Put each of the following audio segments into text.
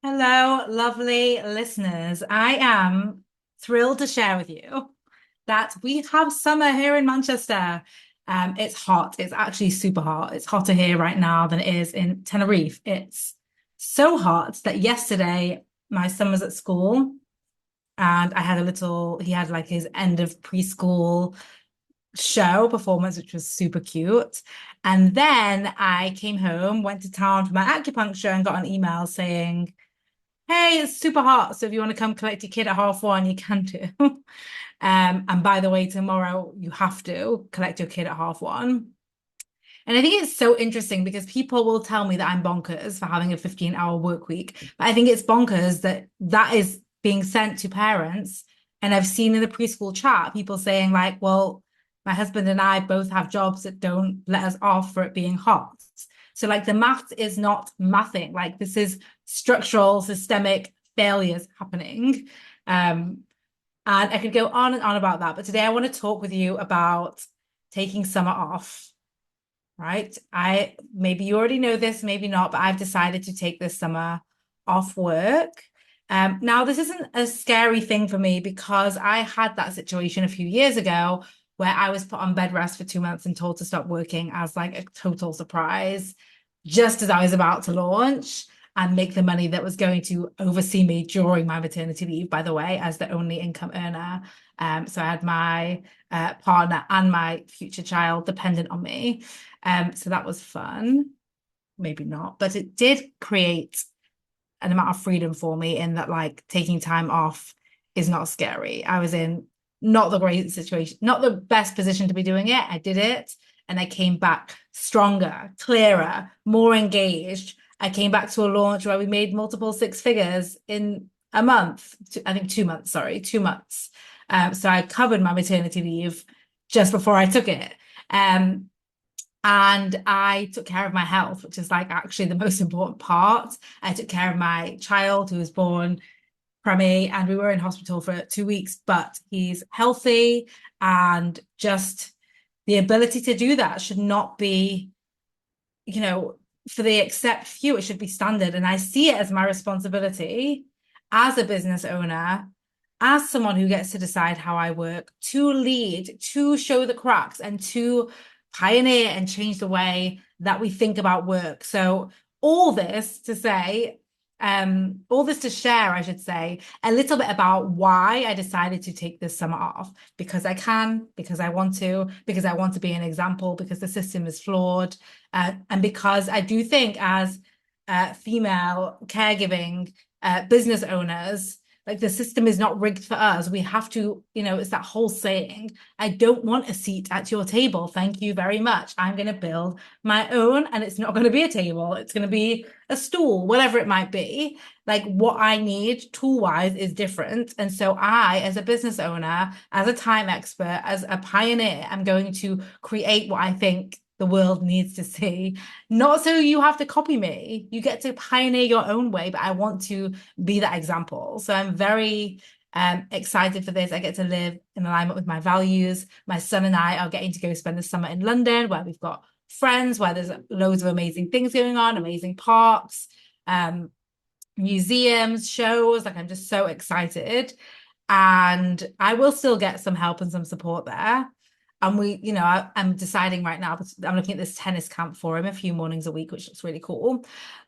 Hello, lovely listeners. I am thrilled to share with you that we have summer here in Manchester. It's hot. It's actually super hot. It's hotter here right now than it is in Tenerife. It's so hot that yesterday my son was at school and he had like his end of preschool show performance, which was super cute. And then I came home, went to town for my acupuncture and got an email saying, hey, it's super hot. So if you want to come collect your kid at 1:30, you can do. And by the way, tomorrow you have to collect your kid at 1:30. And I think it's so interesting because people will tell me that I'm bonkers for having a 15-hour work week. But I think it's bonkers that that is being sent to parents. And I've seen in the preschool chat people saying, like, well, my husband and I both have jobs that don't let us off for it being hot. So, like, the math is not mathing. Like, this is structural, systemic failures happening. And I could go on and on about that. But today I want to talk with you about taking summer off, right? Maybe you already know this, maybe not, but I've decided to take this summer off work. Now, this isn't a scary thing for me because I had that situation a few years ago where I was put on bed rest for 2 months and told to stop working as like a total surprise, just as I was about to launch and make the money that was going to oversee me during my maternity leave, by the way, as the only income earner. So I had my partner and my future child dependent on me. So that was fun. Maybe not, but it did create an amount of freedom for me in that, like, taking time off is not scary. I was in not the great situation, not the best position to be doing it. I did it and I came back stronger, clearer, more engaged. I came back to a launch where we made multiple six figures in a month. I think 2 months, sorry, 2 months. So I covered my maternity leave just before I took it. Um, and I took care of my health, which is like actually the most important part. I took care of my child who was born preemie, and we were in hospital for 2 weeks, but he's healthy. And just the ability to do that should not be, you know, for the accept few, it should be standard. And I see it as my responsibility as a business owner, as someone who gets to decide how I work, to lead, to show the cracks, and to pioneer and change the way that we think about work. So all this to say, all this to share, I should say, a little bit about why I decided to take this summer off. Because I can, because I want to, because I want to be an example, because the system is flawed, and because I do think as female caregiving business owners, like, the system is not rigged for us. We have to, it's that whole saying, I don't want a seat at your table. Thank you very much. I'm going to build my own, and it's not going to be a table. It's going to be a stool, whatever it might be. Like, what I need tool wise is different. And so I, as a business owner, as a time expert, as a pioneer, I'm going to create what I think the world needs to see. Not so you have to copy me. You get to pioneer your own way, but I want to be that example. So I'm very excited for this. I get to live in alignment with my values. My son and I are getting to go spend the summer in London, where we've got friends, where there's loads of amazing things going on, amazing parks, museums, shows. Like, I'm just so excited. And I will still get some help and some support there. And I'm deciding right now, I'm looking at this tennis camp for him a few mornings a week, which looks really cool.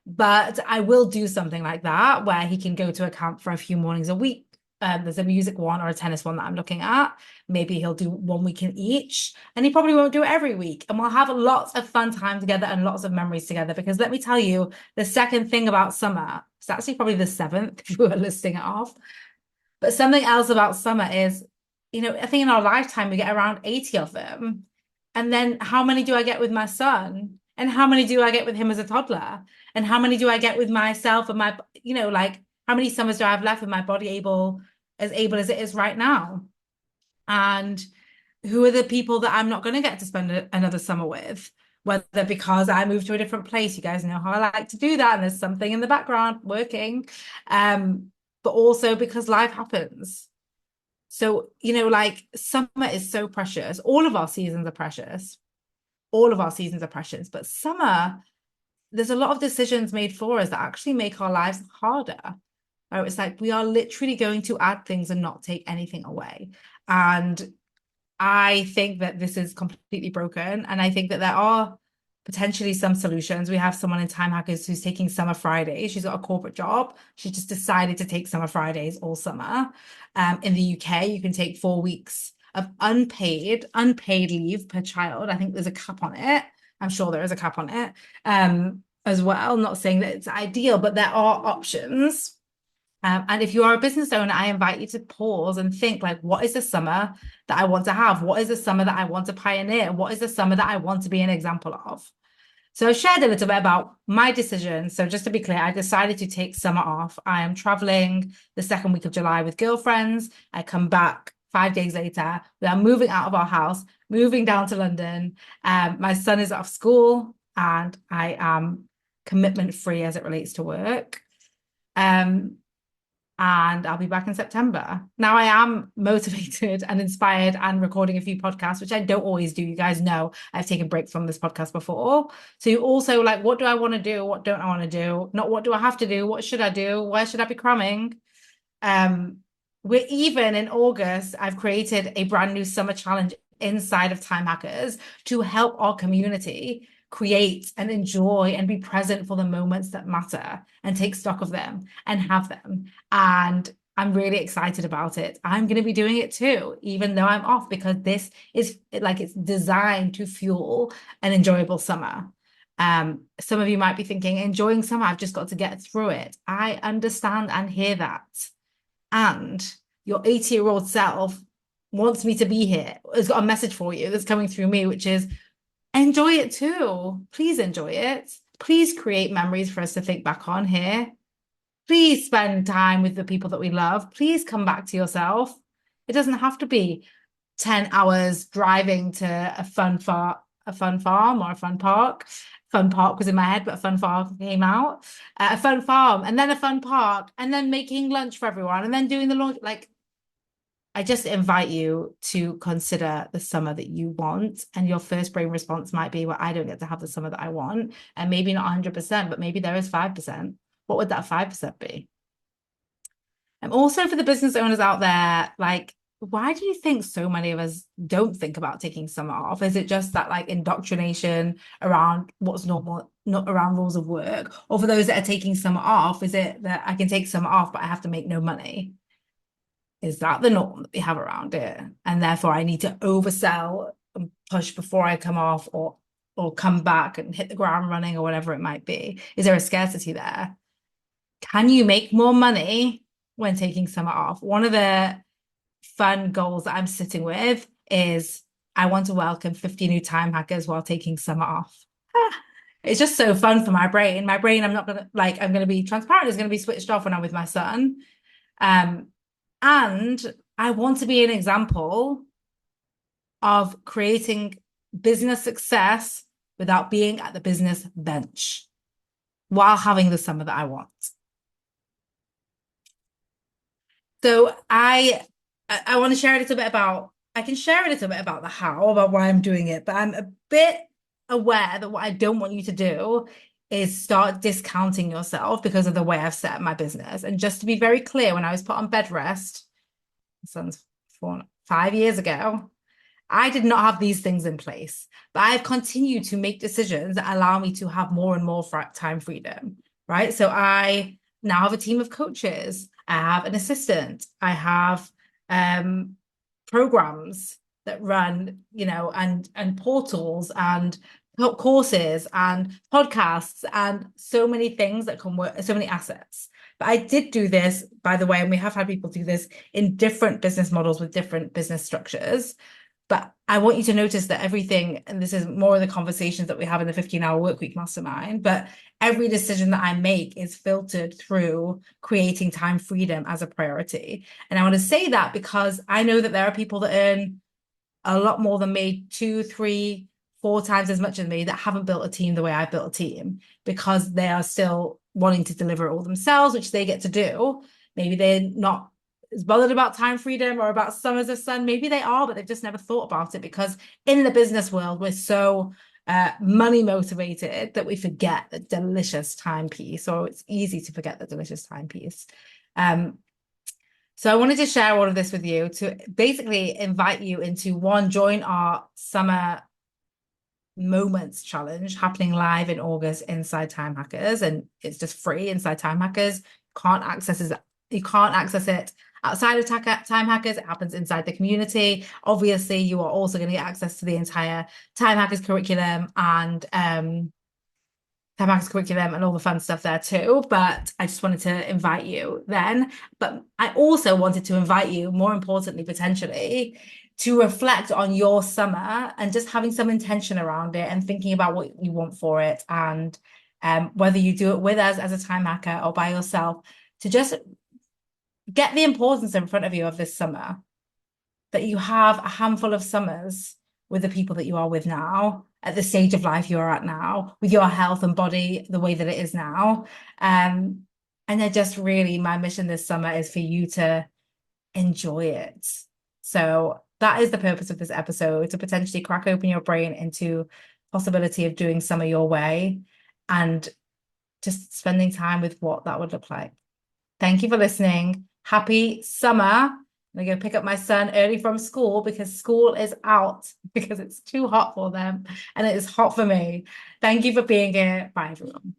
But I will do something like that where he can go to a camp for a few mornings a week. There's a music one or a tennis one that I'm looking at. Maybe he'll do one weekend each, and he probably won't do it every week. And we'll have lots of fun time together and lots of memories together. Because let me tell you, the second thing about summer, it's actually probably the seventh if we were listing it off. But something else about summer is, I think in our lifetime we get around 80 of them. And then how many do I get with my son? And how many do I get with him as a toddler? And how many do I get with myself and like, how many summers do I have left with my body able as it is right now? And who are the people that I'm not going to get to spend another summer with? Whether because I moved to a different place, you guys know how I like to do that, and there's something in the background working. But also because life happens. So, like, summer is so precious. All of our seasons are precious. All of our seasons are precious. But summer, there's a lot of decisions made for us that actually make our lives harder. Right? It's like we are literally going to add things and not take anything away. And I think that this is completely broken. And I think that there are potentially some solutions. We have someone in Time Hackers who's taking summer Fridays. She's got a corporate job. She just decided to take summer Fridays all summer. In the UK, you can take 4 weeks of unpaid leave per child. I think there's a cap on it. I'm sure there is a cap on it as well. I'm not saying that it's ideal, but there are options. And if you are a business owner, I invite you to pause and think like, what is the summer that I want to have? What is the summer that I want to pioneer? What is the summer that I want to be an example of? So I shared a little bit about my decision. So just to be clear, I decided to take summer off. I am traveling the second week of July with girlfriends. I come back 5 days later. We are moving out of our house, moving down to London. My son is off school and I am commitment free as it relates to work. And I'll be back in September. Now I am motivated and inspired and recording a few podcasts, which I don't always do. You guys know I've taken breaks from this podcast before. So you also like, what do I want to do? What don't I want to do? Not what do I have to do? What should I do? Where should I be cramming? We're even in August, I've created a brand new summer challenge inside of Time Hackers to help our community create and enjoy and be present for the moments that matter and take stock of them and have them. And I'm really excited about it. I'm going to be doing it too, even though I'm off, because this is like it's designed to fuel an enjoyable summer. Some of you might be thinking, enjoying summer, I've just got to get through it. I understand and hear that. And your 80-year-old self wants me to be here, has got a message for you that's coming through me, which is enjoy it too. Please enjoy it. Please create memories for us to think back on here. Please spend time with the people that we love. Please come back to yourself. It doesn't have to be 10 hours driving to a fun farm or a fun park. Fun park was in my head, but a fun farm came out. A fun farm and then a fun park and then making lunch for everyone and then doing the launch. Like, I just invite you to consider the summer that you want. And your first brain response might be, well, I don't get to have the summer that I want. And maybe not 100%, but maybe there is 5%. What would that 5% be? And also for the business owners out there, like, why do you think so many of us don't think about taking summer off? Is it just that like indoctrination around what's normal, not around rules of work? Or for those that are taking summer off, is it that I can take summer off, but I have to make no money? Is that the norm that we have around it? And therefore I need to oversell and push before I come off or come back and hit the ground running or whatever it might be. Is there a scarcity there? Can you make more money when taking summer off? One of the fun goals that I'm sitting with is I want to welcome 50 new time hackers while taking summer off. It's just so fun for my brain. My brain, I'm not gonna like, I'm gonna be transparent, is gonna be switched off when I'm with my son. And I want to be an example of creating business success without being at the business bench while having the summer that I want. So I want to share a little bit about, I can share a little bit about the how, about why I'm doing it, but I'm a bit aware that what I don't want you to do is start discounting yourself because of the way I've set up my business. And just to be very clear, when I was put on bed rest, son's 5 years ago, I did not have these things in place, but I've continued to make decisions that allow me to have more and more time freedom, right? So I now have a team of coaches. I have an assistant. I have programs that run, and portals and courses and podcasts and so many things that can work, so many assets. But I did do this, by the way, and we have had people do this in different business models with different business structures. But I want you to notice that everything, and this is more of the conversations that we have in the 15-hour workweek mastermind, but every decision that I make is filtered through creating time freedom as a priority. And I want to say that because I know that there are people that earn a lot more than me, 2, 3, 4 times as much as me, that haven't built a team the way I built a team because they are still wanting to deliver it all themselves, which they get to do. Maybe they're not as bothered about time freedom or about summers of sun. Maybe they are, but they've just never thought about it because in the business world, we're so money motivated that we forget the delicious timepiece, or it's easy to forget the delicious timepiece. So I wanted to share all of this with you to basically invite you into one, join our summer moments challenge happening live in August inside Time Hackers, and it's just free inside Time Hackers. You can't access it outside of Time Hackers. It happens inside the community. Obviously, you are also going to get access to the entire Time Hackers curriculum and Time Hackers curriculum and all the fun stuff there too. But I just wanted to invite you then. But I also wanted to invite you, more importantly, potentially, to reflect on your summer and just having some intention around it and thinking about what you want for it, and whether you do it with us as a time hacker or by yourself, to just get the importance in front of you of this summer, that you have a handful of summers with the people that you are with now, at the stage of life you're at now, with your health and body the way that it is now. And they're just really, my mission this summer is for you to enjoy it. So that is the purpose of this episode, to potentially crack open your brain into possibility of doing summer your way and just spending time with what that would look like. Thank you for listening. Happy summer. I'm going to pick up my son early from school because school is out because it's too hot for them and it is hot for me. Thank you for being here. Bye, everyone.